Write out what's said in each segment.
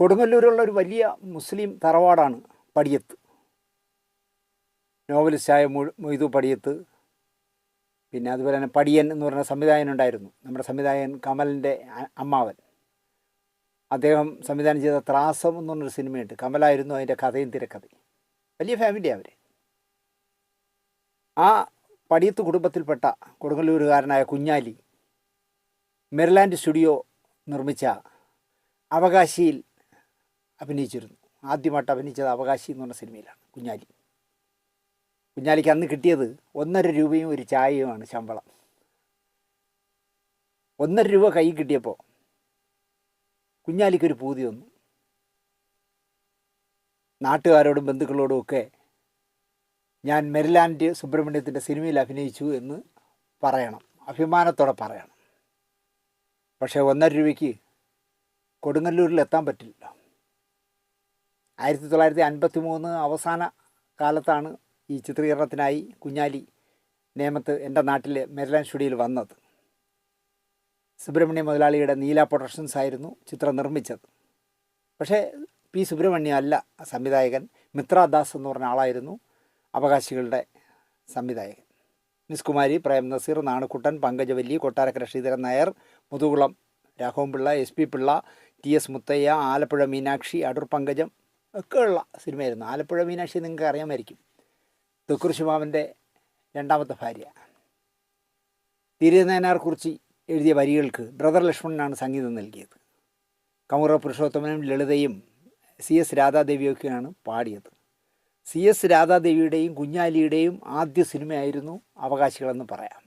കൊടുങ്ങല്ലൂരുള്ള ഒരു വലിയ മുസ്ലിം തറവാടാണ് പടിയത്ത്. നോവലിസ്റ്റായ മൊയ്തു പടിയത്ത്, പിന്നെ അതുപോലെ തന്നെ പടിയൻ എന്ന് പറഞ്ഞ സംവിധായകനുണ്ടായിരുന്നു, നമ്മുടെ സംവിധായകൻ കമലിൻ്റെ അമ്മാവൻ. അദ്ദേഹം സംവിധാനം ചെയ്ത ത്രാസം എന്ന് പറഞ്ഞൊരു സിനിമയുണ്ട്. കമലായിരുന്നു അതിൻ്റെ കഥയും തിരക്കഥയും. വലിയ ഫാമിലിയാണ് അവർ. ആ പടിയത്ത് കുടുംബത്തിൽപ്പെട്ട കൊടുങ്ങല്ലൂരുകാരനായ കുഞ്ഞാലി മെറിലാൻഡ് സ്റ്റുഡിയോ നിർമ്മിച്ച അവകാശിയിൽ അഭിനയിച്ചിരുന്നു. ആദ്യമായിട്ട് അഭിനയിച്ചത് അവകാശി എന്ന് പറഞ്ഞ സിനിമയിലാണ് കുഞ്ഞാലിക്ക് അന്ന് കിട്ടിയത് 1.5 രൂപയും ഒരു ചായയുമാണ് ശമ്പളം. 1.5 രൂപ കൈ കിട്ടിയപ്പോൾ കുഞ്ഞാലിക്കൊരു പൂതി വന്നു. നാട്ടുകാരോടും ബന്ധുക്കളോടും ഒക്കെ ഞാൻ മെറിലാൻഡ് സുബ്രഹ്മണ്യത്തിൻ്റെ സിനിമയിൽ അഭിനയിച്ചു എന്ന് പറയണം, അഭിമാനത്തോടെ പറയണം. പക്ഷേ 1.5 രൂപയ്ക്ക് കൊടുങ്ങല്ലൂരിൽ എത്താൻ പറ്റില്ല. 1953 അവസാന കാലത്താണ് ഈ ചിത്രീകരണത്തിനായി കുഞ്ഞാലി നേമത്ത് എൻ്റെ നാട്ടിൽ മെറിലാൻഡ് സ്റ്റുഡിയോയിൽ വന്നത്. സുബ്രഹ്മണ്യ മുതലാളിയുടെ നീല പ്രൊഡക്ഷൻസ് ആയിരുന്നു ചിത്രം നിർമ്മിച്ചത്. പക്ഷേ പി സുബ്രഹ്മണ്യം അല്ല സംവിധായകൻ, മിത്രദാസ് എന്ന് പറഞ്ഞ ആളായിരുന്നു അവകാശികളുടെ സംവിധായകൻ. Miss Kumari, Prem Nazir, Nanukuttan, Pankajavalli, Kottarakkara Sreedharan Nair, Muthukulam Raghavan Pillai, SP Pillai, TS Muthaiah, Alappuzha Meenakshi, Adoor Pankajam ഒക്കെ ഉള്ള സിനിമയായിരുന്നു. ആലപ്പുഴ മീനാക്ഷി നിങ്ങൾക്ക് അറിയാമായിരിക്കും, തൃക്കുറിശിമാവൻ്റെ രണ്ടാമത്തെ ഭാര്യ. തിരുനയനാർകുറിച്ചി എഴുതിയ വരികൾക്ക് ബ്രദർ ലക്ഷ്മണനാണ് സംഗീതം നൽകിയത്. കമുറ പുരുഷോത്തമനും ലളിതയും CS രാധാദേവിയൊക്കെയാണ് പാടിയത്. CS രാധാദേവിയുടെയും കുഞ്ഞാലിയുടെയും ആദ്യ സിനിമയായിരുന്നു അവകാശികളെന്ന് പറയാം.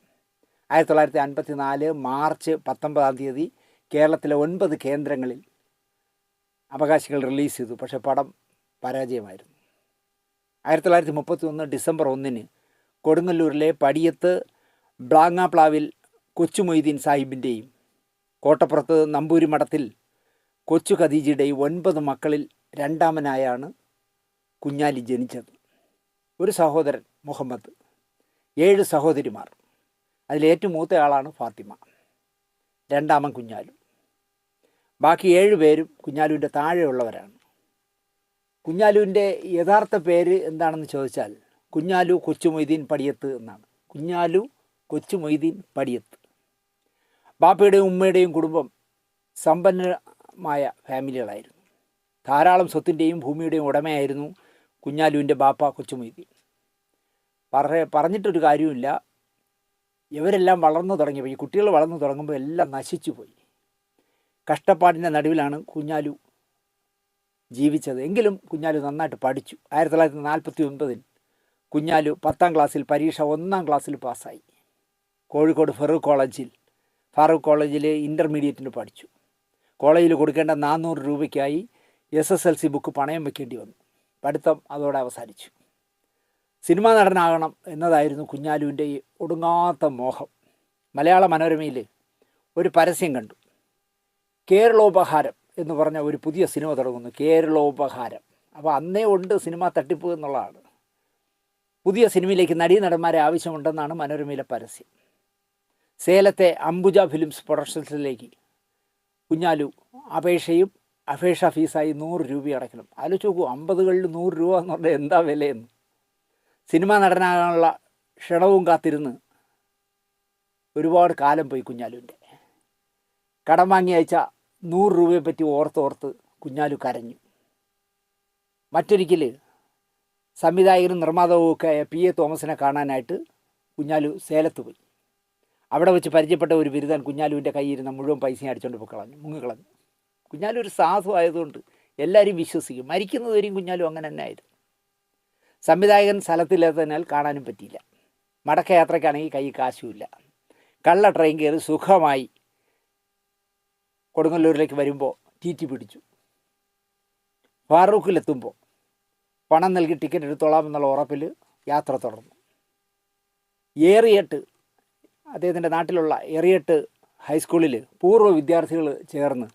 1954 മാർച്ച് 19 കേരളത്തിലെ 9 കേന്ദ്രങ്ങളിൽ അവകാശികൾ റിലീസ് ചെയ്തു. പക്ഷേ പടം പരാജയമായിരുന്നു. 1931 ഡിസംബർ 1 കൊടുങ്ങല്ലൂരിലെ പടിയത്ത് ബ്ലാങ്ങാപ്ലാവിൽ കൊച്ചു മൊയ്തീൻ സാഹിബിൻ്റെയും കോട്ടപ്പുറത്ത് നമ്പൂരി മഠത്തിൽ കൊച്ചു ഖദീജയുടെയും 9 മക്കളിൽ രണ്ടാമനായാണ് കുഞ്ഞാലി ജനിച്ചത്. ഒരു സഹോദരൻ മുഹമ്മദ്, 7 സഹോദരിമാർ. അതിലേറ്റവും മൂത്ത ആളാണ് ഫാത്തിമ, രണ്ടാമൻ കുഞ്ഞാലു. ബാക്കി 7 പേരും കുഞ്ഞാലുവിൻ്റെ താഴെയുള്ളവരാണ്. കുഞ്ഞാലുവിൻ്റെ യഥാർത്ഥ പേര് എന്താണെന്ന് ചോദിച്ചാൽ കുഞ്ഞാലു കൊച്ചു മൊയ്തീൻ പടിയത്ത് എന്നാണ്. കുഞ്ഞാലു കൊച്ചു മൊയ്തീൻ പടിയത്ത്. ബാപ്പയുടെയും ഉമ്മയുടെയും കുടുംബം സമ്പന്നമായ ഫാമിലികളായിരുന്നു. ധാരാളം സ്വത്തിൻ്റെയും ഭൂമിയുടെയും ഉടമയായിരുന്നു കുഞ്ഞാലുവിൻ്റെ ബാപ്പ കൊച്ചു മൊയ്തീൻ. പറഞ്ഞിട്ടൊരു കാര്യമില്ല, ഇവരെല്ലാം വളർന്നു തുടങ്ങിയപ്പോൾ, ഈ കുട്ടികൾ വളർന്നു തുടങ്ങുമ്പോൾ എല്ലാം നശിച്ചു പോയി. കഷ്ടപ്പാടിൻ്റെ നടുവിലാണ് കുഞ്ഞാലു ജീവിച്ചത്. എങ്കിലും കുഞ്ഞാലു നന്നായിട്ട് പഠിച്ചു. 1949 കുഞ്ഞാലു 10ാം ക്ലാസ്സിൽ പരീക്ഷ 1ാം ക്ലാസ്സിൽ പാസ്സായി. കോഴിക്കോട് ഫാറൂഖ് കോളേജിൽ ഇൻ്റർമീഡിയറ്റിന് പഠിച്ചു. കോളേജിൽ കൊടുക്കേണ്ട 400 രൂപയ്ക്കായി SSLC ബുക്ക് പണയം വെക്കേണ്ടി വന്നു. പഠിത്തം അതോടെ അവസാനിച്ചു. സിനിമാ നടനാകണം എന്നതായിരുന്നു കുഞ്ഞാലുവിൻ്റെ ഈ ഒടുങ്ങാത്ത മോഹം. മലയാള മനോരമയിൽ ഒരു പരസ്യം കണ്ടു. കേരളോപഹാരം എന്ന് പറഞ്ഞ ഒരു പുതിയ സിനിമ തുടങ്ങുന്നു, കേരളോപഹാരം. അപ്പോൾ അന്നേ ഉണ്ട് സിനിമാ തട്ടിപ്പ് എന്നുള്ളതാണ്. പുതിയ സിനിമയിലേക്ക് നടന്മാരെ ആവശ്യമുണ്ടെന്നാണ് മനോരമയിലെ പരസ്യം. സേലത്തെ അംബുജ ഫിലിംസ് പ്രൊഡക്ഷൻസിലേക്ക് കുഞ്ഞാലു അപേക്ഷ ഫീസായി 100 രൂപ അടയ്ക്കണം. ആലോചിച്ച് നോക്കൂ, 50കളിൽ 100 രൂപ എന്ന് പറഞ്ഞാൽ എന്താ വിലയെന്ന്. സിനിമാ നടനാകാനുള്ള ക്ഷണവും കാത്തിരുന്ന് ഒരുപാട് കാലം പോയി കുഞ്ഞാലുവിൻ്റെ. കടം വാങ്ങി അയച്ച 100 രൂപയെപ്പറ്റി ഓർത്ത് കുഞ്ഞാലു കരഞ്ഞു. മറ്റൊരിക്കൽ സംവിധായകനും നിർമ്മാതാവുമൊക്കെ PA തോമസിനെ കാണാനായിട്ട് കുഞ്ഞാലു സേലത്ത് പോയി. അവിടെ വെച്ച് പരിചയപ്പെട്ട ഒരു ബിരുദൻ കുഞ്ഞാലുവിൻ്റെ കയ്യിരുന്ന മുഴുവൻ പൈസയും അടിച്ചുകൊണ്ട് മുങ്ങിക്കളഞ്ഞു. കുഞ്ഞാലു ഒരു സാധു ആയതുകൊണ്ട് എല്ലാവരും വിശ്വസിക്കും. മരിക്കുന്നതുവരെയും കുഞ്ഞാലു അങ്ങനെ തന്നെ ആയിരുന്നു. സംവിധായകൻ സ്ഥലത്തില്ലാത്തതിനാൽ കാണാനും പറ്റിയില്ല. മടക്കയാത്രയ്ക്കാണെങ്കിൽ കൈ കാശുമില്ല. കള്ള ട്രെയിൻ കയറി സുഖമായി കൊടുങ്ങല്ലൂരിലേക്ക് വരുമ്പോൾ TT പിടിച്ചു. ഫാറൂഖിലെത്തുമ്പോൾ പണം നൽകി ടിക്കറ്റ് എടുത്തോളാമെന്നുള്ള ഉറപ്പിൽ യാത്ര തുടർന്നു. അദ്ദേഹത്തിൻ്റെ നാട്ടിലുള്ള ഏറിയട്ട് ഹൈസ്കൂളിൽ പൂർവ്വ വിദ്യാർത്ഥികൾ ചേർന്ന്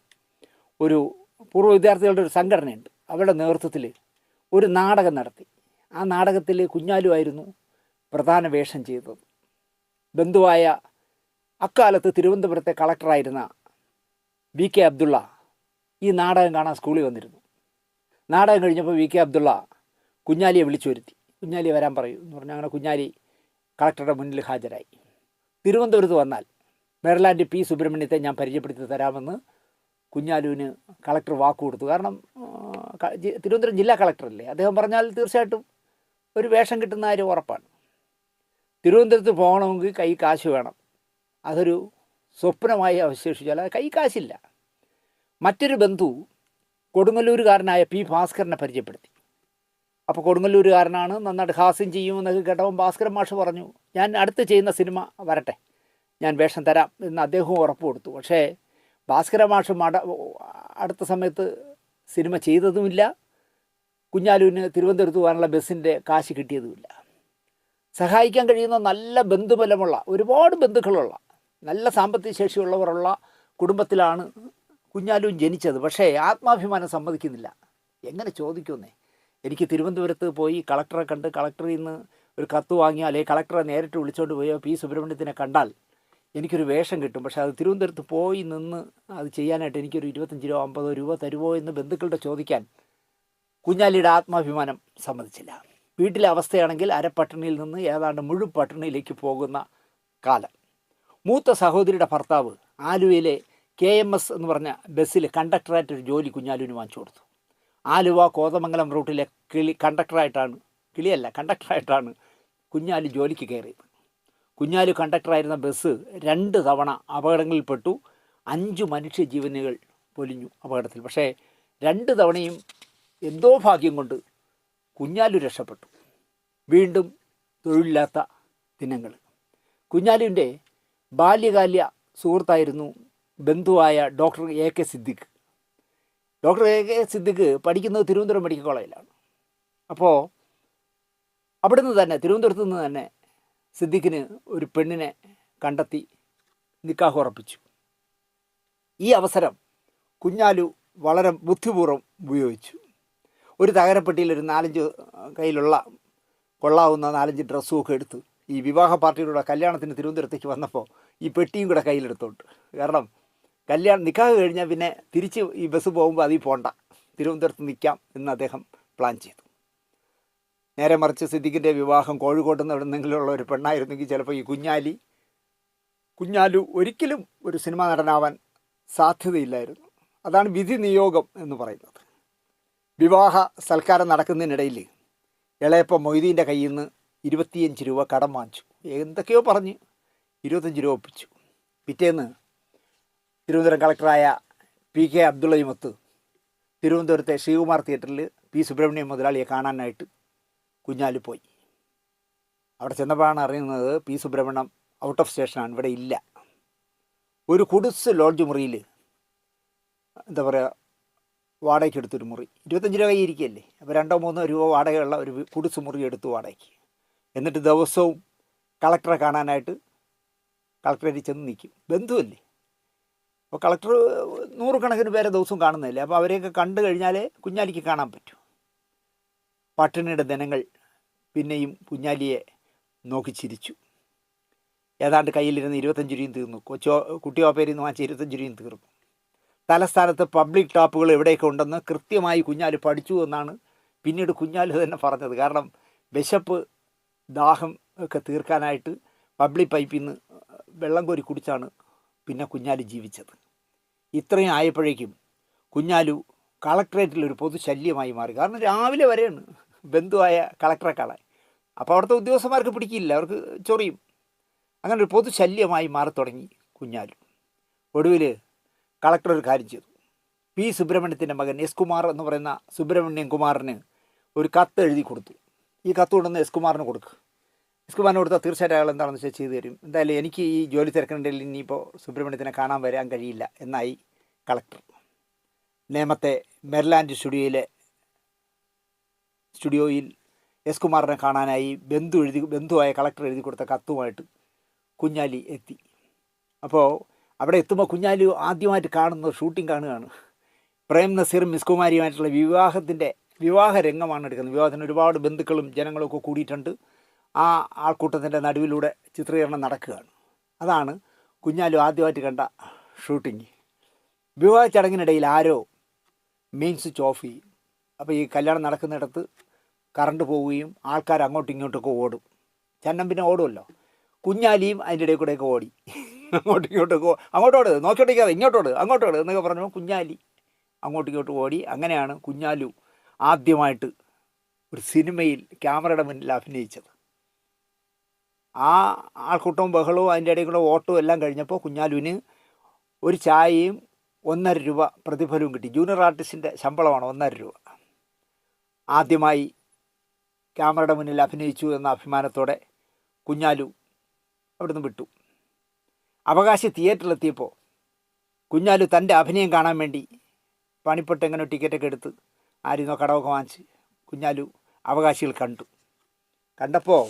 പൂർവ്വ വിദ്യാർത്ഥികളുടെ ഒരു സംഘടനയുണ്ട്. അവരുടെ നേതൃത്വത്തിൽ ഒരു നാടകം നടത്തി. ആ നാടകത്തിൽ കുഞ്ഞാലു ആയിരുന്നു പ്രധാന വേഷം ചെയ്തത്. ബന്ധുവായ അക്കാലത്ത് തിരുവനന്തപുരത്തെ കളക്ടറായിരുന്ന BK അബ്ദുള്ള ഈ നാടകം കാണാൻ സ്കൂളിൽ വന്നിരുന്നു. നാടകം കഴിഞ്ഞപ്പോൾ വി കെ അബ്ദുള്ള കുഞ്ഞാലിയെ വിളിച്ചു വരുത്തി. കുഞ്ഞാലി വരാൻ പറയൂ എന്ന് പറഞ്ഞാൽ അങ്ങനെ കുഞ്ഞാലി കളക്ടറുടെ മുന്നിൽ ഹാജരായി. തിരുവനന്തപുരത്ത് വന്നാൽ മേർലാൻഡ് പി സുബ്രഹ്മണ്യത്തെ ഞാൻ പരിചയപ്പെടുത്തി തരാമെന്ന് കുഞ്ഞാലുവിന് കളക്ടർ വാക്ക് കൊടുത്തു. കാരണം തിരുവനന്തപുരം ജില്ലാ കളക്ടറല്ലേ, അദ്ദേഹം പറഞ്ഞാൽ തീർച്ചയായിട്ടും ഒരു വേഷം കിട്ടുന്ന കാര്യം ഉറപ്പാണ്. തിരുവനന്തപുരത്ത് പോകണമെങ്കിൽ കൈ കാശ് വേണം. അതൊരു സ്വപ്നമായി അവശേഷിച്ചു. അല്ലാതെ കൈ കാശില്ല. മറ്റൊരു ബന്ധു കൊടുങ്ങല്ലൂരുകാരനായ പി ഭാസ്കരനെ പരിചയപ്പെടുത്തി. അപ്പോൾ കൊടുങ്ങല്ലൂരുകാരനാണ്, നന്നായിട്ട് ഹാസ്യം ചെയ്യുമെന്നൊക്കെ കേട്ടപ്പോൾ ഭാസ്കരൻ മാഷ് പറഞ്ഞു, ഞാൻ അടുത്ത് ചെയ്യുന്ന സിനിമ വരട്ടെ, ഞാൻ വേഷം തരാം എന്ന് അദ്ദേഹവും ഉറപ്പ് കൊടുത്തു. പക്ഷേ ഭാസ്കര മാഷ് അടുത്ത സമയത്ത് സിനിമ ചെയ്തതുമില്ല. കുഞ്ഞാലുവിന് തിരുവനന്തപുരത്ത് പോകാനുള്ള ബസ്സിൻ്റെ കാശ് കിട്ടിയതുമില്ല. സഹായിക്കാൻ കഴിയുന്ന നല്ല ബന്ധുബലമുള്ള ഒരുപാട് ബന്ധുക്കളുള്ള നല്ല സാമ്പത്തിക ശേഷിയുള്ളവരുള്ള കുടുംബത്തിലാണ് കുഞ്ഞാലുവും ജനിച്ചത്. പക്ഷേ ആത്മാഭിമാനം സമ്മതിക്കുന്നില്ല. എങ്ങനെ ചോദിക്കുന്നേ? എനിക്ക് തിരുവനന്തപുരത്ത് പോയി കളക്ടറെ കണ്ട് കളക്ടറിൽ നിന്ന് ഒരു കത്ത് വാങ്ങിയാൽ, അല്ലെങ്കിൽ കളക്ടറെ നേരിട്ട് വിളിച്ചുകൊണ്ട് പോയോ പി സുബ്രഹ്മണ്യത്തിനെ കണ്ടാൽ എനിക്കൊരു വേഷം കിട്ടും. പക്ഷേ അത് തിരുവനന്തപുരത്ത് പോയി നിന്ന് അത് ചെയ്യാനായിട്ട് എനിക്കൊരു 25 രൂപ 50 രൂപ തരുമോ എന്ന് ബന്ധുക്കളുടെ ചോദിക്കാൻ കുഞ്ഞാലിയുടെ ആത്മാഭിമാനം സമ്മതിച്ചില്ല. വീട്ടിലെ അവസ്ഥയാണെങ്കിൽ അരപ്പട്ടിണിയിൽ നിന്ന് ഏതാണ്ട് മുഴുവൻ പട്ടിണിയിലേക്ക് പോകുന്ന കാലം. മൂത്ത സഹോദരിയുടെ ഭർത്താവ് ആലുവയിലെ KMS എന്ന് പറഞ്ഞ ബസ്സിൽ കണ്ടക്ടറായിട്ടൊരു ജോലി കുഞ്ഞാലുവിന് വാങ്ങിച്ചു കൊടുത്തു. ആലുവ കോതമംഗലം റൂട്ടിലെ കണ്ടക്ടറായിട്ടാണ് കുഞ്ഞാലു ജോലിക്ക് കയറിയത്. കുഞ്ഞാലു കണ്ടക്ടറായിരുന്ന ബസ് 2 തവണ അപകടങ്ങളിൽപ്പെട്ടു. 5 മനുഷ്യജീവനുകൾ പൊലിഞ്ഞു അപകടത്തിൽ. പക്ഷേ 2 തവണയും എന്തോ ഭാഗ്യം കൊണ്ട് കുഞ്ഞാലു രക്ഷപ്പെട്ടു. വീണ്ടും തൊഴിലില്ലാത്ത ദിനങ്ങൾ. കുഞ്ഞാലുവിൻ്റെ ബാല്യകാല സുഹൃത്തായിരുന്നു ബന്ധുവായ doctor AK Siddique. Doctor AK Siddique പഠിക്കുന്നത് തിരുവനന്തപുരം മെഡിക്കൽ കോളേജിലാണ്. അപ്പോൾ തിരുവനന്തപുരത്ത് നിന്ന് തന്നെ സിദ്ദിഖിന് ഒരു പെണ്ണിനെ കണ്ടെത്തി നിക്കാഹ് ഉറപ്പിച്ചു. ഈ അവസരം കുഞ്ഞാലു വളരെ ബുദ്ധിപൂർവ്വം ഉപയോഗിച്ചു. ഒരു തകരപ്പെട്ടിയിൽ ഒരു 4-5 കയ്യിലുള്ള കൊള്ളാവുന്ന 4-5 ഡ്രസ്സുമൊക്കെ എടുത്ത് ഈ വിവാഹ പാർട്ടിയുടെ കല്യാണത്തിന് തിരുവനന്തപുരത്തേക്ക് വന്നപ്പോൾ ഈ പെട്ടിയും കൂടെ കയ്യിലെടുത്തോണ്ട്. കാരണം നിക്കാഹ് കഴിഞ്ഞാൽ പിന്നെ തിരിച്ച് ഈ ബസ് പോകുമ്പോൾ അതിൽ പോണ്ട, തിരുവനന്തപുരത്ത് നിൽക്കാം എന്ന് അദ്ദേഹം പ്ലാൻ ചെയ്തു. നേരെ മറിച്ച് സിദ്ദിഖിൻ്റെ വിവാഹം കോഴിക്കോട്ട് നിന്ന് എവിടെന്നെങ്കിലുള്ള ഒരു പെണ്ണായിരുന്നെങ്കിൽ ചിലപ്പോൾ ഈ കുഞ്ഞാലു ഒരിക്കലും ഒരു സിനിമാ നടനാവാൻ സാധ്യതയില്ലായിരുന്നു. അതാണ് വിധി നിയോഗം എന്ന് പറയുന്നത്. വിവാഹ സൽക്കാരം നടക്കുന്നതിനിടയിൽ ഇളയപ്പം മൊയ്തീൻ്റെ കയ്യിൽ നിന്ന് 25 രൂപ കടം വാങ്ങിച്ചു. എന്തൊക്കെയോ പറഞ്ഞ് 25 രൂപ ഒപ്പിച്ചു. പിറ്റേന്ന് തിരുവനന്തപുരം കളക്ടറായ PK അബ്ദുള്ളയുമൊത്ത് തിരുവനന്തപുരത്തെ ശ്രീകുമാർ തിയേറ്ററിൽ പി സുബ്രഹ്മണ്യം മുതലാളിയെ കാണാനായിട്ട് കുഞ്ഞാലു പോയി. അവിടെ ചെന്നപ്പോഴാണ് അറിയുന്നത് പി സുബ്രഹ്മണ്യം ഔട്ട് ഓഫ് സ്റ്റേഷനാണ്, ഇവിടെ ഇല്ല. ഒരു കുടിസ് ലോഡ്ജ് മുറിയിൽ വാടകയ്ക്ക് എടുത്തൊരു മുറി, 25 രൂപ കൈ ഇരിക്കുകയല്ലേ, അപ്പോൾ 2-3 രൂപ വാടകയുള്ള ഒരു കുടിസ് മുറി എടുത്തു വാടകയ്ക്ക്. എന്നിട്ട് ദിവസവും കളക്ടറെ കാണാനായിട്ട് കളക്ടറേറ്റിൽ ചെന്ന് നിൽക്കും. ബന്ധുവല്ലേ, അപ്പോൾ കളക്ടർ 100 കണക്കിന് പേരെ ദിവസവും കാണുന്നതല്ലേ, അപ്പോൾ അവരെയൊക്കെ കണ്ടു കഴിഞ്ഞാലേ കുഞ്ഞാലിക്ക് കാണാൻ പറ്റൂ. പട്ടിണിയുടെ ദിനങ്ങൾ പിന്നെയും കുഞ്ഞാലിയെ നോക്കി ചിരിച്ചു. ഏതാണ്ട് കയ്യിലിരുന്ന് 25 രൂപയും തീർന്നു. കുട്ടിയോപ്പേരിൽ നിന്ന് വാങ്ങിച്ച 25 രൂപയും തീർന്നു. തലസ്ഥാനത്ത് പബ്ലിക് ടാപ്പുകൾ എവിടെയൊക്കെ ഉണ്ടെന്ന് കൃത്യമായി കുഞ്ഞാലു പഠിച്ചു എന്നാണ് പിന്നീട് കുഞ്ഞാലു തന്നെ പറഞ്ഞത്. കാരണം വിശപ്പ് ദാഹം ഒക്കെ തീർക്കാനായിട്ട് പബ്ലിക് പൈപ്പിൽ നിന്ന് വെള്ളം കോരി കുടിച്ചാണ് പിന്നെ കുഞ്ഞാലു ജീവിച്ചത്. ഇത്രയും ആയപ്പോഴേക്കും കുഞ്ഞാലു കളക്ടറേറ്റിലൊരു പൊതുശല്യമായി മാറി. കാരണം രാവിലെ വരെയാണ് ബന്ധുവായ കളക്ടറെ കാണാൻ. അപ്പോൾ അവിടുത്തെ ഉദ്യോഗസ്ഥന്മാർക്ക് പിടിക്കില്ല, അവർക്ക് ചൊറിയും. അങ്ങനെ ഒരു പൊതുശല്യമായി മാറി തുടങ്ങി കുഞ്ഞാലു. ഒടുവിൽ കളക്ടർ ഒരു കാര്യം ചെയ്തു. പി സുബ്രഹ്മണ്യത്തിൻ്റെ മകൻ S കുമാർ എന്ന് പറയുന്ന സുബ്രഹ്മണ്യം കുമാറിന് ഒരു കത്ത് എഴുതി കൊടുത്തു. ഈ കത്ത് കൊണ്ടുവന്ന് S കുമാറിന് കൊടുക്കുക. S കുമാറിന് കൊടുത്താൽ തീർച്ചയായിട്ടും അയാൾ എന്താണെന്ന് വെച്ചാൽ ചെയ്തു തരും. എന്തായാലും എനിക്ക് ഈ ജോലി തിരക്കുന്നുണ്ടെങ്കിൽ ഇനിയിപ്പോൾ സുബ്രഹ്മണ്യത്തിനെ കാണാൻ വരാൻ കഴിയില്ല എന്നായി കളക്ടർ. നേമത്തെ മെർലാൻഡ് സ്റ്റുഡിയോയിൽ S കുമാറിനെ കാണാനായി ബന്ധുവായ കളക്ടർ എഴുതി കൊടുത്ത കത്തുമായിട്ട് കുഞ്ഞാലി എത്തി. അപ്പോൾ അവിടെ എത്തുമ്പോൾ കുഞ്ഞാലു ആദ്യമായിട്ട് കാണുന്ന ഷൂട്ടിംഗ് കാണുകയാണ്. പ്രേം നസീറും മിസ് കുമാരിയുമായിട്ടുള്ള വിവാഹ രംഗമാണ് എടുക്കുന്നത്. വിവാഹത്തിന് ഒരുപാട് ബന്ധുക്കളും ജനങ്ങളൊക്കെ കൂടിയിട്ടുണ്ട്. ആ ആൾക്കൂട്ടത്തിൻ്റെ നടുവിലൂടെ ചിത്രീകരണം നടക്കുകയാണ്. അതാണ് കുഞ്ഞാലു ആദ്യമായിട്ട് കണ്ട ഷൂട്ടിങ്. വിവാഹ ചടങ്ങിനിടയിൽ ആരോ മെയിൻ സ്വിച്ച് ഓഫ് ചെയ്യും. അപ്പോൾ ഈ കല്യാണം നടക്കുന്നിടത്ത് കറണ്ട് പോവുകയും ആൾക്കാർ അങ്ങോട്ടും ഇങ്ങോട്ടൊക്കെ ഓടും. ചന്നം പിന്നെ ഓടുമല്ലോ. കുഞ്ഞാലിയും അതിൻ്റെ ഇടയിൽ കൂടെയൊക്കെ ഓടി അങ്ങോട്ടും ഇങ്ങോട്ടൊക്കെ അങ്ങോട്ടോട് നോക്കിയോട്ടിക്കാതെ ഇങ്ങോട്ടോട് അങ്ങോട്ടോട് എന്നൊക്കെ പറഞ്ഞു കുഞ്ഞാലി അങ്ങോട്ടും ഇങ്ങോട്ടും ഓടി. അങ്ങനെയാണ് കുഞ്ഞാലു ആദ്യമായിട്ട് ഒരു സിനിമയിൽ ക്യാമറയുടെ മുന്നിൽ അഭിനയിച്ചത്. ആ ആൾക്കൂട്ടവും ബഹളവും അതിൻ്റെ ഇടയിൽ കൂടെ ഓട്ടവും എല്ലാം കഴിഞ്ഞപ്പോൾ കുഞ്ഞാലുവിന് ഒരു ചായയും 1.5 രൂപ പ്രതിഫലവും കിട്ടി. ജൂനിയർ ആർട്ടിസ്റ്റിൻ്റെ ശമ്പളമാണ് 1.5 രൂപ. ആദ്യമായി ക്യാമറയുടെ മുന്നിൽ അഭിനയിച്ചു എന്ന അഭിമാനത്തോടെ കുഞ്ഞാലു അവിടുന്ന് വിട്ടു. അവകാശി തിയേറ്ററിലെത്തിയപ്പോൾ കുഞ്ഞാലു തൻ്റെ അഭിനയം കാണാൻ വേണ്ടി പണിപ്പെട്ട് എങ്ങനെ ടിക്കറ്റൊക്കെ എടുത്ത് ആരുന്നോ കടമൊക്കെ വാങ്ങിച്ച് കുഞ്ഞാലു അവകാശികൾ കണ്ടപ്പോൾ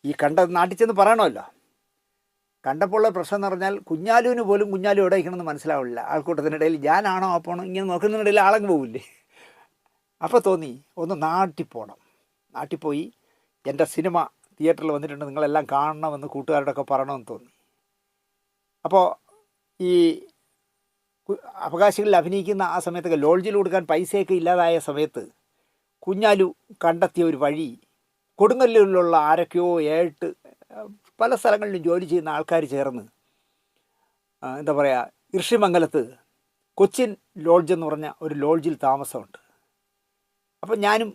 ഈ നാട്ടിൽ ചെന്ന് പറയണമല്ലോ. കണ്ടപ്പോൾ ഉള്ള പ്രശ്നം എന്ന് പറഞ്ഞാൽ കുഞ്ഞാലുവിന് പോലും കുഞ്ഞാലു എവിടെ ഇരിക്കണമെന്ന് മനസ്സിലാവില്ല. ആൾക്കൂട്ടത്തിനിടയിൽ ഞാനാണോ അപ്പോണോ ഇങ്ങനെ നോക്കുന്നതിനിടയിൽ ആളങ്ങ് പോവില്ലേ. അപ്പോൾ തോന്നി ഒന്ന് നാട്ടിൽ പോകണം. നാട്ടിൽ പോയി എൻ്റെ സിനിമ തിയേറ്ററിൽ വന്നിട്ടുണ്ട്, നിങ്ങളെല്ലാം കാണണമെന്ന് കൂട്ടുകാരോടൊക്കെ പറയണമെന്ന് തോന്നി. അപ്പോൾ ഈ അവകാശികളിൽ അഭിനയിക്കുന്ന ആ സമയത്തൊക്കെ ലോഡ്ജിൽ കൊടുക്കാൻ പൈസയൊക്കെ ഇല്ലാതായ സമയത്ത് കുഞ്ഞാലു കണ്ടെത്തിയ ഒരു വഴി, കൊടുങ്ങല്ലൂരിലുള്ള ആരൊക്കെയോ ഏട്ട് പല സ്ഥലങ്ങളിലും ജോലി ചെയ്യുന്ന ആൾക്കാർ ചേർന്ന് എന്താ പറയുക, ഋഷിമംഗലത്ത് കൊച്ചിൻ ലോഡ്ജ് എന്ന് പറഞ്ഞ ഒരു ലോഡ്ജിൽ താമസമുണ്ട്. അപ്പം ഞാനും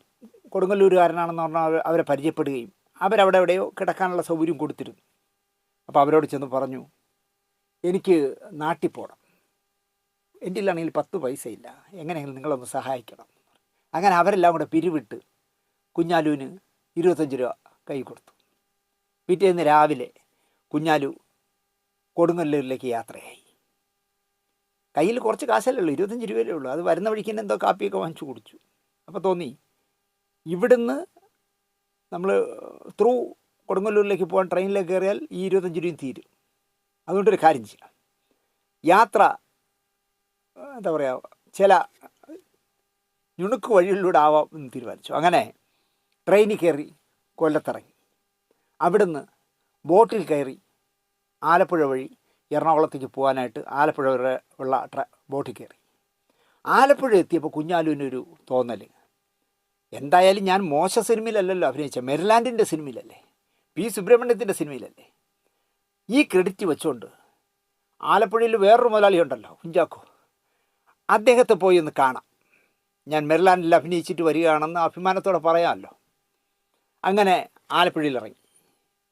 കൊടുങ്ങല്ലൂരുകാരനാണെന്ന് പറഞ്ഞാൽ അവരെ പരിചയപ്പെടുകയും അവരവിടെ എവിടെയോ കിടക്കാനുള്ള സൗകര്യം കൊടുത്തിരുന്നു. അപ്പോൾ അവരോട് ചെന്ന് പറഞ്ഞു, എനിക്ക് നാട്ടിൽ പോകണം, എൻ്റെ ഇല്ലാണെങ്കിൽ 10 പൈസ ഇല്ല, എങ്ങനെയെങ്കിലും നിങ്ങളൊന്ന് സഹായിക്കണം. അങ്ങനെ അവരെല്ലാം കൂടെ പിരിവിട്ട് കുഞ്ഞാലുവിന് 25 രൂപ കൈ കൊടുത്തു. പിറ്റേന്ന് രാവിലെ കുഞ്ഞാലു കൊടുങ്ങല്ലൂരിലേക്ക് യാത്രയായി. കയ്യിൽ കുറച്ച് കാശല്ലേ ഉള്ളൂ, 25 രൂപയല്ലേ ഉള്ളൂ. അത് വരുന്ന വഴിക്ക് തന്നെ എന്തോ കാപ്പിയൊക്കെ വാങ്ങിച്ചു കുടിച്ചു. അപ്പോൾ തോന്നി ഇവിടുന്ന് നമ്മൾ ത്രൂ കൊടുങ്ങല്ലൂരിലേക്ക് പോകാൻ ട്രെയിനിലേക്ക് കയറിയാൽ ഈ 25 രൂപയും തീരും. അതുകൊണ്ടൊരു കാര്യം ചെയ്യാം, യാത്ര എന്താ പറയുക ചില ഞുണുക്ക് വഴികളിലൂടെ ആവാം എന്ന് തീരുമാനിച്ചു. അങ്ങനെ ട്രെയിനിൽ കയറി കൊല്ലത്തിറങ്ങി. അവിടുന്ന് ബോട്ടിൽ കയറി ആലപ്പുഴ വഴി എറണാകുളത്തേക്ക് പോകാനായിട്ട് ആലപ്പുഴ വരെ ഉള്ള ബോട്ടിൽ കയറി. ആലപ്പുഴ എത്തിയപ്പോൾ കുഞ്ഞാലുവിനൊരു തോന്നൽ, എന്തായാലും ഞാൻ മോശ സിനിമയിലല്ലല്ലോ അഭിനയിച്ച, മെരിലാൻഡിൻ്റെ സിനിമയിലല്ലേ, പി സുബ്രഹ്മണ്യത്തിൻ്റെ സിനിമയിലല്ലേ, ഈ ക്രെഡിറ്റ് വെച്ചുകൊണ്ട് ആലപ്പുഴയിൽ വേറൊരു മുതലാളി ഉണ്ടല്ലോ കുഞ്ചാക്കോ, അദ്ദേഹത്തെ പോയി ഒന്ന് കാണാം, ഞാൻ മെരിലാൻഡിൽ അഭിനയിച്ചിട്ട് വരികയാണെന്ന് അഭിമാനത്തോടെ പറയാമല്ലോ. അങ്ങനെ ആലപ്പുഴയിൽ ഇറങ്ങി,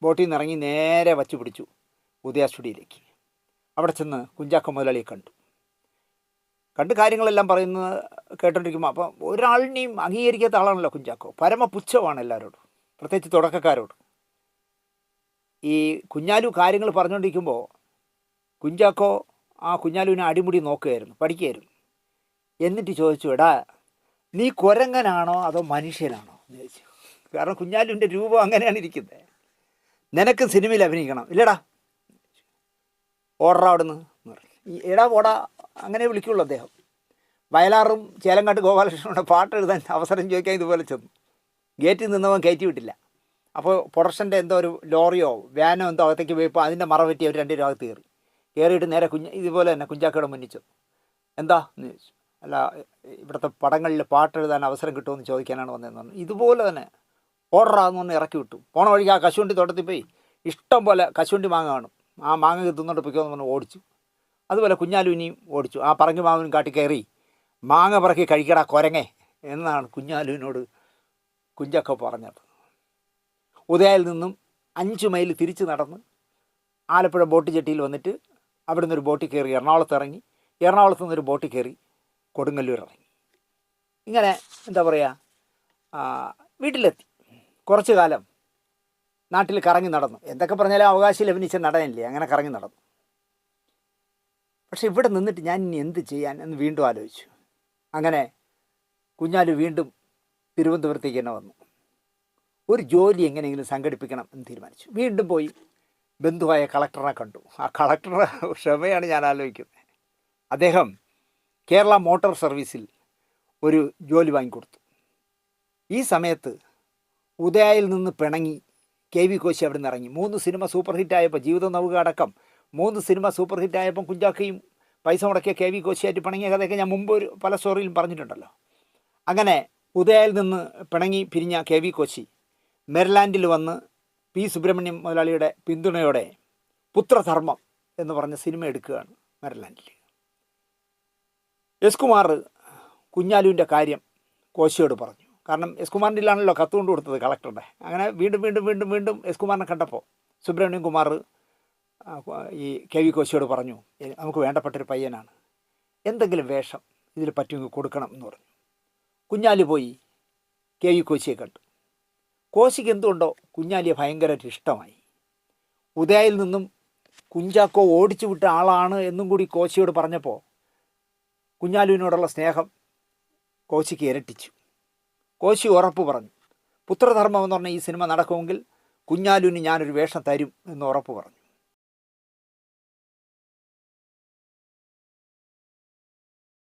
ബോട്ടിൽ നിന്ന് ഇറങ്ങി നേരെ വച്ചു പിടിച്ചു ഉദയ സ്റ്റുഡിയോയിലേക്ക്. അവിടെ ചെന്ന് കുഞ്ചാക്കോ മുതലാളിയെ കണ്ട് കാര്യങ്ങളെല്ലാം പറയുന്നത് കേട്ടോണ്ടിരിക്കുമ്പോൾ അപ്പം ഒരാളിനെയും അംഗീകരിക്കാത്ത ആളാണല്ലോ കുഞ്ചാക്കോ, പരമപുച്ഛമാണ് എല്ലാവരോടും, പ്രത്യേകിച്ച് തുടക്കക്കാരോട്. ഈ കുഞ്ഞാലു കാര്യങ്ങൾ പറഞ്ഞുകൊണ്ടിരിക്കുമ്പോൾ കുഞ്ചാക്കോ ആ കുഞ്ഞാലുവിനെ അടിമുടി നോക്കുകയായിരുന്നു, പഠിക്കുകയായിരുന്നു. എന്നിട്ട് ചോദിച്ചു, എടാ നീ കുരങ്ങനാണോ അതോ മനുഷ്യനാണോ എന്ന് ചോദിച്ചു. കാരണം കുഞ്ഞാലുവിൻ്റെ രൂപം അങ്ങനെയാണ് ഇരിക്കുന്നത്. നിനക്ക് സിനിമയിൽ അഭിനയിക്കണം ഇല്ലടാ, ഓർഡർ അവിടുന്ന് എടാ ഓടാ അങ്ങനെ വിളിക്കുള്ളൂ അദ്ദേഹം. വയലാറും ചേലങ്കാട്ട് ഗോപാലകൃഷ്ണനോട് പാട്ട് എഴുതാൻ അവസരം ചോദിക്കാൻ ഇതുപോലെ ചെന്നു. ഗേറ്റിൽ നിന്നവൻ കയറ്റി വിട്ടില്ല. അപ്പോൾ പ്രൊഡക്ഷൻ്റെ എന്തോ ഒരു ലോറിയോ വാനോ എന്തോ അകത്തേക്ക് പോയപ്പോൾ അതിൻ്റെ മറ പറ്റി അവർ 2 അകത്ത് കയറിയിട്ട് നേരെ ഇതുപോലെ തന്നെ കുഞ്ചാക്കോയുടെ മുന്നിൽ ചെന്നു. എന്താ എന്ന് ചോദിച്ചു. അല്ല ഇവിടുത്തെ പടങ്ങളിൽ പാട്ട് എഴുതാൻ അവസരം കിട്ടുമെന്ന് ചോദിക്കാനാണ് വന്നതെന്ന് പറഞ്ഞു. ഇതുപോലെ തന്നെ ഓർഡറാന്ന് പറഞ്ഞ് ഇറക്കി വിട്ടു. പോണ വഴിക്ക് ആ കശുവണ്ടി തോട്ടത്തിൽ പോയി ഇഷ്ടം പോലെ കശുവണ്ടി മാങ്ങ കാണും, ആ മാങ്ങ തിന്നോട്ട് പൊയ്ക്കോന്ന് പറഞ്ഞ് ഓടിച്ചു. അതുപോലെ കുഞ്ഞാലുവിനെയും ഓടിച്ചു. ആ പറങ്ങി മാവിനും കാട്ടി കയറി മാങ്ങ പറക്കി കഴിക്കടാ കൊരങ്ങേ എന്നാണ് കുഞ്ഞാലുവിനോട് കുഞ്ചാക്കോ പറഞ്ഞത്. ഉദയയിൽ നിന്നും 5 മൈൽ തിരിച്ച് നടന്ന് ആലപ്പുഴ ബോട്ട് ജെട്ടിയിൽ വന്നിട്ട് അവിടെ നിന്നൊരു ബോട്ടിൽ കയറി എറണാകുളത്ത് ഇറങ്ങി, എറണാകുളത്ത് നിന്നൊരു ബോട്ടിൽ കയറി കൊടുങ്ങല്ലൂർ ഇറങ്ങി. ഇങ്ങനെ എന്താ പറയുക വീട്ടിലെത്തി. കുറച്ച് കാലം നാട്ടിൽ കറങ്ങി നടന്നു. എന്തൊക്കെ പറഞ്ഞാലും അവകാശം അഭിനയിച്ച നടനല്ലേ, അങ്ങനെ കറങ്ങി നടന്നു. പക്ഷെ ഇവിടെ നിന്നിട്ട് ഞാൻ ഇനി എന്ത് ചെയ്യാൻ എന്ന് വീണ്ടും ആലോചിച്ചു. അങ്ങനെ കുഞ്ഞാലു വീണ്ടും തിരുവനന്തപുരത്തേക്ക് തന്നെ വന്നു. ഒരു ജോലി എങ്ങനെയെങ്കിലും സംഘടിപ്പിക്കണം എന്ന് തീരുമാനിച്ചു. വീണ്ടും പോയി ബന്ധുവായ കളക്ടറെ കണ്ടു. ആ കളക്ടറുടെ ക്ഷമയാണ് ഞാൻ ആലോചിക്കുന്നത്. അദ്ദേഹം കേരള മോട്ടോർ സർവീസിൽ ഒരു ജോലി വാങ്ങിക്കൊടുത്തു. ഈ സമയത്ത് ഉദയയിൽ നിന്ന് പിണങ്ങി KV കോശി അവിടെ നിന്ന് ഇറങ്ങി. 3 സിനിമ സൂപ്പർ ഹിറ്റായപ്പോൾ, ജീവിത നൗക അടക്കം 3 സിനിമ സൂപ്പർ ഹിറ്റായപ്പം കുഞ്ചാക്കയും പൈസ മുടക്കിയ കെ വി കോശിയായിട്ട് പിണങ്ങിയ കഥയൊക്കെ ഞാൻ മുമ്പ് പല സ്റ്റോറിയിലും പറഞ്ഞിട്ടുണ്ടല്ലോ. അങ്ങനെ ഉദയയിൽ നിന്ന് പിണങ്ങി പിരിഞ്ഞ കെ വി കോശി മെരിലാൻഡിൽ വന്ന് പി സുബ്രഹ്മണ്യം മുതലാളിയുടെ പിന്തുണയോടെ പുത്രധർമ്മം എന്ന് പറഞ്ഞ സിനിമ എടുക്കുകയാണ് മെരിലാൻഡിൽ. എസ് കുമാർ കുഞ്ഞാലുവിൻ്റെ കാര്യം കോശിയോട് പറഞ്ഞു. കാരണം എസ് കുമാറിൻ്റെയിലാണല്ലോ കത്ത് കൊണ്ട് കൊടുത്തത് കളക്ടറുടെ. അങ്ങനെ വീണ്ടും വീണ്ടും വീണ്ടും വീണ്ടും എസ് കുമാറിനെ കണ്ടപ്പോൾ സുബ്രഹ്മണ്യം കുമാർ ഈ കെ വി കോശിയോട് പറഞ്ഞു, നമുക്ക് വേണ്ടപ്പെട്ടൊരു പയ്യനാണ്, എന്തെങ്കിലും വേഷം ഇതിൽ പറ്റുമെങ്കിൽ കൊടുക്കണം എന്ന് പറഞ്ഞു. കുഞ്ഞാലി പോയി കെ വി കോശിയെ കണ്ടു. കോശിക്ക് എന്തുകൊണ്ടോ കുഞ്ഞാലിയെ ഭയങ്കരമായിട്ട് ഇഷ്ടമായി. ഉദയയിൽ നിന്നും കുഞ്ചാക്കോ ഓടിച്ചു വിട്ട ആളാണ് എന്നും കൂടി കോശിയോട് പറഞ്ഞപ്പോൾ കുഞ്ഞാലുവിനോടുള്ള സ്നേഹം കോശിക്ക് ഇരട്ടിച്ചു. കോശി ഉറപ്പ് പറഞ്ഞു, പുത്രധർമ്മം എന്ന് പറഞ്ഞ ഈ സിനിമ നടക്കുമെങ്കിൽ കുഞ്ഞാലുവിന് ഞാനൊരു വേഷം തരും എന്ന് ഉറപ്പ് പറഞ്ഞു.